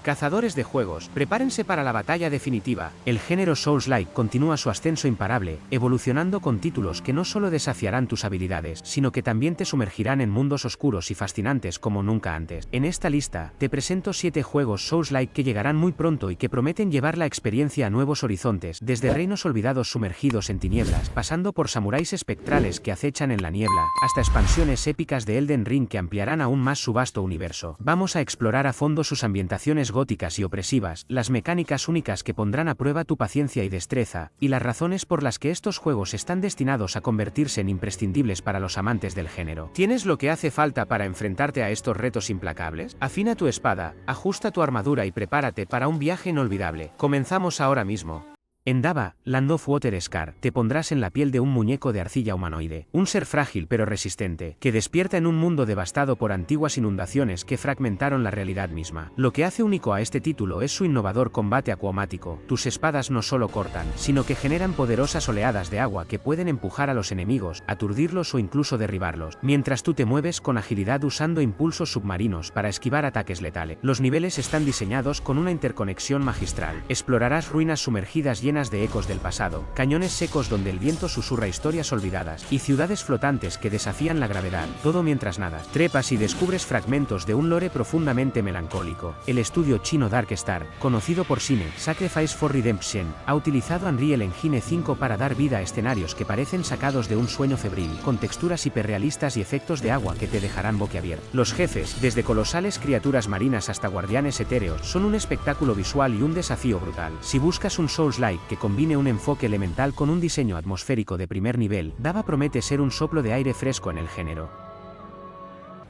Cazadores de juegos, prepárense para la batalla definitiva. El género Souls-like continúa su ascenso imparable, evolucionando con títulos que no solo desafiarán tus habilidades, sino que también te sumergirán en mundos oscuros y fascinantes como nunca antes. En esta lista, te presento 7 juegos Souls-like que llegarán muy pronto y que prometen llevar la experiencia a nuevos horizontes, desde reinos olvidados sumergidos en tinieblas, pasando por samuráis espectrales que acechan en la niebla, hasta expansiones épicas de Elden Ring que ampliarán aún más su vasto universo. Vamos a explorar a fondo sus ambientaciones góticas y opresivas, las mecánicas únicas que pondrán a prueba tu paciencia y destreza, y las razones por las que estos juegos están destinados a convertirse en imprescindibles para los amantes del género. ¿Tienes lo que hace falta para enfrentarte a estos retos implacables? Afina tu espada, ajusta tu armadura y prepárate para un viaje inolvidable. Comenzamos ahora mismo. En Dava, Land of Water Scar, te pondrás en la piel de un muñeco de arcilla humanoide, un ser frágil pero resistente, que despierta en un mundo devastado por antiguas inundaciones que fragmentaron la realidad misma. Lo que hace único a este título es su innovador combate acuático. Tus espadas no solo cortan, sino que generan poderosas oleadas de agua que pueden empujar a los enemigos, aturdirlos o incluso derribarlos, mientras tú te mueves con agilidad usando impulsos submarinos para esquivar ataques letales. Los niveles están diseñados con una interconexión magistral. Explorarás ruinas sumergidas llenas de ecos del pasado, cañones secos donde el viento susurra historias olvidadas, y ciudades flotantes que desafían la gravedad, todo mientras nadas. Trepas y descubres fragmentos de un lore profundamente melancólico. El estudio chino Darkstar, conocido por Cine Sacrifice for Redemption, ha utilizado Unreal Engine 5 para dar vida a escenarios que parecen sacados de un sueño febril, con texturas hiperrealistas y efectos de agua que te dejarán boquiabierto. Los jefes, desde colosales criaturas marinas hasta guardianes etéreos, son un espectáculo visual y un desafío brutal. Si buscas un Souls-like que combine un enfoque elemental con un diseño atmosférico de primer nivel, Dava promete ser un soplo de aire fresco en el género.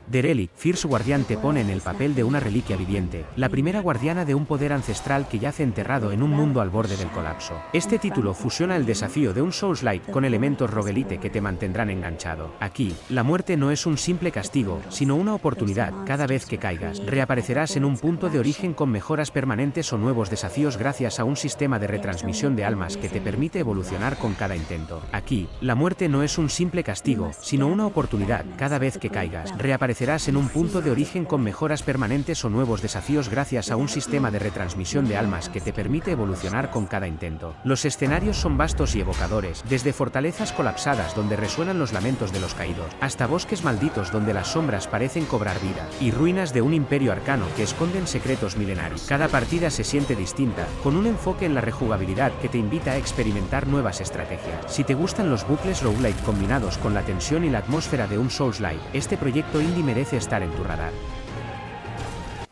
The Relic, Fierce Guardian te pone en el papel de una reliquia viviente, la primera guardiana de un poder ancestral que yace enterrado en un mundo al borde del colapso. Este título fusiona el desafío de un Souls-like con elementos roguelite que te mantendrán enganchado. Aquí, la muerte no es un simple castigo, sino una oportunidad. Cada vez que caigas, reaparecerás en un punto de origen con mejoras permanentes o nuevos desafíos gracias a un sistema de retransmisión de almas que te permite evolucionar con cada intento. Aquí, la muerte no es un simple castigo, sino una oportunidad. Cada vez que caigas, reaparecerás en un punto de origen con mejoras permanentes o nuevos desafíos gracias a un sistema de retransmisión de almas que te permite evolucionar con cada intento. Los escenarios son vastos y evocadores, desde fortalezas colapsadas donde resuenan los lamentos de los caídos, hasta bosques malditos donde las sombras parecen cobrar vida, y ruinas de un imperio arcano que esconden secretos milenarios. Cada partida se siente distinta, con un enfoque en la rejugabilidad que te invita a experimentar nuevas estrategias. Si te gustan los bucles roguelike combinados con la tensión y la atmósfera de un Souls-like, este proyecto indie merece estar en tu radar.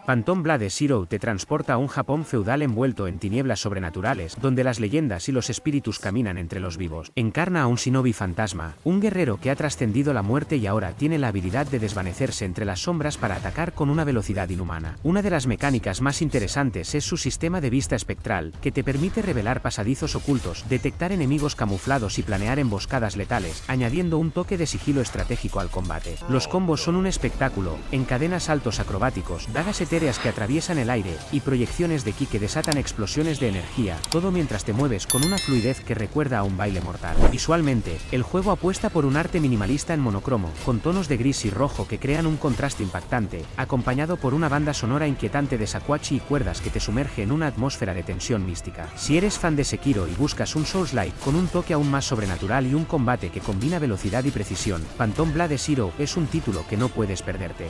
Phantom Blade Zero te transporta a un Japón feudal envuelto en tinieblas sobrenaturales, donde las leyendas y los espíritus caminan entre los vivos. Encarna a un shinobi fantasma, un guerrero que ha trascendido la muerte y ahora tiene la habilidad de desvanecerse entre las sombras para atacar con una velocidad inhumana. Una de las mecánicas más interesantes es su sistema de vista espectral, que te permite revelar pasadizos ocultos, detectar enemigos camuflados y planear emboscadas letales, añadiendo un toque de sigilo estratégico al combate. Los combos son un espectáculo, encadenas saltos acrobáticos, dagas etéreas que atraviesan el aire, y proyecciones de ki que desatan explosiones de energía, todo mientras te mueves con una fluidez que recuerda a un baile mortal. Visualmente, el juego apuesta por un arte minimalista en monocromo, con tonos de gris y rojo que crean un contraste impactante, acompañado por una banda sonora inquietante de shakuhachi y cuerdas que te sumerge en una atmósfera de tensión mística. Si eres fan de Sekiro y buscas un Souls-like con un toque aún más sobrenatural y un combate que combina velocidad y precisión, Phantom Blade Zero es un título que no puedes perderte.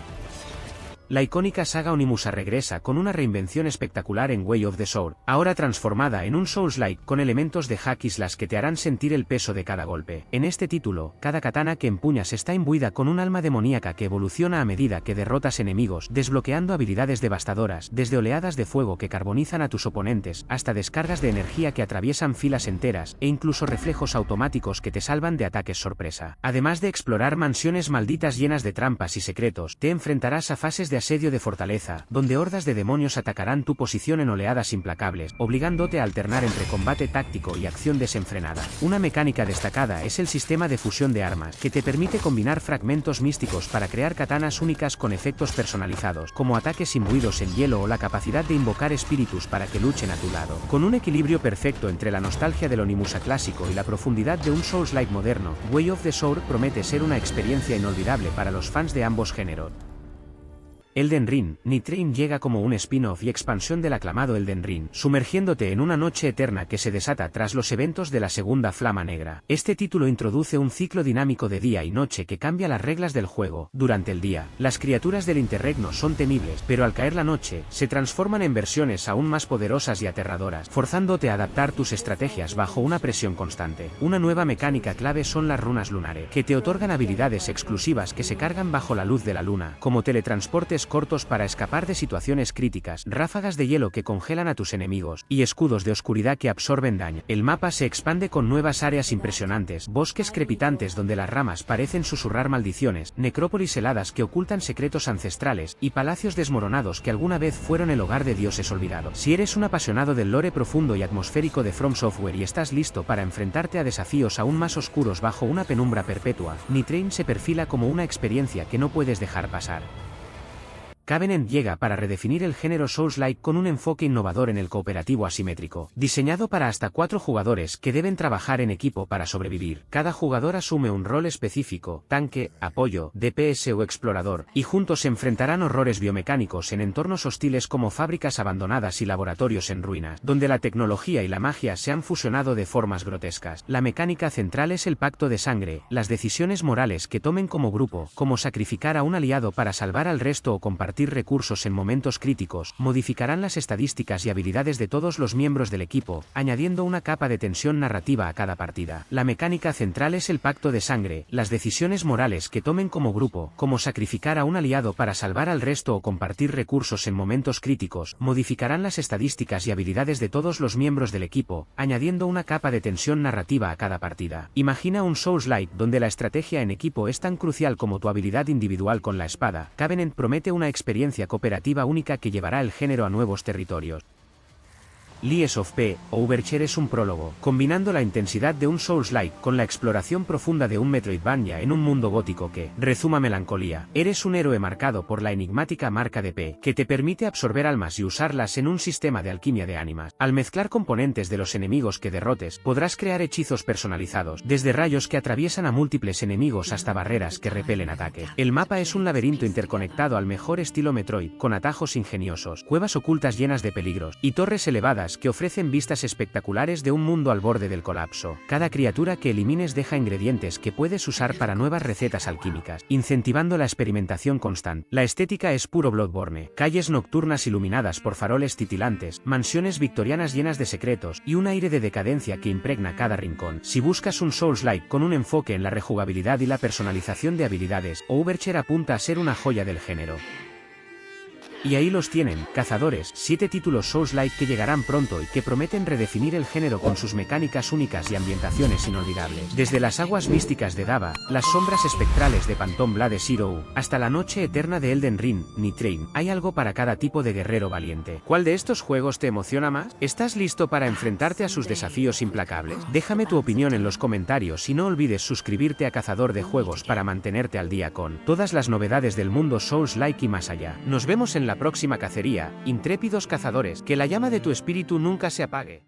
La icónica saga Onimusha regresa con una reinvención espectacular en Way of the Sword, ahora transformada en un Souls-like con elementos de hack y slash que te harán sentir el peso de cada golpe. En este título, cada katana que empuñas está imbuida con un alma demoníaca que evoluciona a medida que derrotas enemigos, desbloqueando habilidades devastadoras, desde oleadas de fuego que carbonizan a tus oponentes, hasta descargas de energía que atraviesan filas enteras, e incluso reflejos automáticos que te salvan de ataques sorpresa. Además de explorar mansiones malditas llenas de trampas y secretos, te enfrentarás a fases de asedio de fortaleza, donde hordas de demonios atacarán tu posición en oleadas implacables, obligándote a alternar entre combate táctico y acción desenfrenada. Una mecánica destacada es el sistema de fusión de armas, que te permite combinar fragmentos místicos para crear katanas únicas con efectos personalizados, como ataques imbuidos en hielo o la capacidad de invocar espíritus para que luchen a tu lado. Con un equilibrio perfecto entre la nostalgia del Onimusha clásico y la profundidad de un Souls-like moderno, Way of the Sword promete ser una experiencia inolvidable para los fans de ambos géneros. Elden Ring, Nitrain llega como un spin-off y expansión del aclamado Elden Ring, sumergiéndote en una noche eterna que se desata tras los eventos de la segunda Flama Negra. Este título introduce un ciclo dinámico de día y noche que cambia las reglas del juego. Durante el día, las criaturas del interregno son temibles, pero al caer la noche, se transforman en versiones aún más poderosas y aterradoras, forzándote a adaptar tus estrategias bajo una presión constante. Una nueva mecánica clave son las runas lunares, que te otorgan habilidades exclusivas que se cargan bajo la luz de la luna, como teletransportes cortos para escapar de situaciones críticas, ráfagas de hielo que congelan a tus enemigos, y escudos de oscuridad que absorben daño. El mapa se expande con nuevas áreas impresionantes, bosques crepitantes donde las ramas parecen susurrar maldiciones, necrópolis heladas que ocultan secretos ancestrales, y palacios desmoronados que alguna vez fueron el hogar de dioses olvidados. Si eres un apasionado del lore profundo y atmosférico de From Software y estás listo para enfrentarte a desafíos aún más oscuros bajo una penumbra perpetua, Nitrain se perfila como una experiencia que no puedes dejar pasar. Covenant llega para redefinir el género Souls-like con un enfoque innovador en el cooperativo asimétrico, diseñado para hasta 4 jugadores que deben trabajar en equipo para sobrevivir. Cada jugador asume un rol específico, tanque, apoyo, DPS o explorador, y juntos se enfrentarán horrores biomecánicos en entornos hostiles como fábricas abandonadas y laboratorios en ruinas, donde la tecnología y la magia se han fusionado de formas grotescas. La mecánica central es el pacto de sangre, las decisiones morales que tomen como grupo, como sacrificar a un aliado para salvar al resto o compartir recursos en momentos críticos, modificarán las estadísticas y habilidades de todos los miembros del equipo, añadiendo una capa de tensión narrativa a cada partida. La mecánica central es el pacto de sangre, las decisiones morales que tomen como grupo, como sacrificar a un aliado para salvar al resto o compartir recursos en momentos críticos, modificarán las estadísticas y habilidades de todos los miembros del equipo, añadiendo una capa de tensión narrativa a cada partida. Imagina un Souls-like donde la estrategia en equipo es tan crucial como tu habilidad individual con la espada. Covenant promete una experiencia cooperativa única que llevará el género a nuevos territorios. Lies of P, Overture es un prólogo, combinando la intensidad de un Souls-like con la exploración profunda de un Metroidvania en un mundo gótico que rezuma melancolía. Eres un héroe marcado por la enigmática marca de P, que te permite absorber almas y usarlas en un sistema de alquimia de ánimas. Al mezclar componentes de los enemigos que derrotes, podrás crear hechizos personalizados, desde rayos que atraviesan a múltiples enemigos hasta barreras que repelen ataques. El mapa es un laberinto interconectado al mejor estilo Metroid, con atajos ingeniosos, cuevas ocultas llenas de peligros, y torres elevadas que ofrecen vistas espectaculares de un mundo al borde del colapso. Cada criatura que elimines deja ingredientes que puedes usar para nuevas recetas alquímicas, incentivando la experimentación constante. La estética es puro Bloodborne, calles nocturnas iluminadas por faroles titilantes, mansiones victorianas llenas de secretos, y un aire de decadencia que impregna cada rincón. Si buscas un Souls-like con un enfoque en la rejugabilidad y la personalización de habilidades, Overture apunta a ser una joya del género. Y ahí los tienen, cazadores, 7 títulos Souls-like que llegarán pronto y que prometen redefinir el género con sus mecánicas únicas y ambientaciones inolvidables. Desde las aguas místicas de Dava, las sombras espectrales de Phantom Blade Zero, hasta la noche eterna de Elden Ring, Nitrain, hay algo para cada tipo de guerrero valiente. ¿Cuál de estos juegos te emociona más? ¿Estás listo para enfrentarte a sus desafíos implacables? Déjame tu opinión en los comentarios y no olvides suscribirte a Cazador de Juegos para mantenerte al día con todas las novedades del mundo Souls-like y más allá. Nos vemos en la próxima cacería, intrépidos cazadores, que la llama de tu espíritu nunca se apague.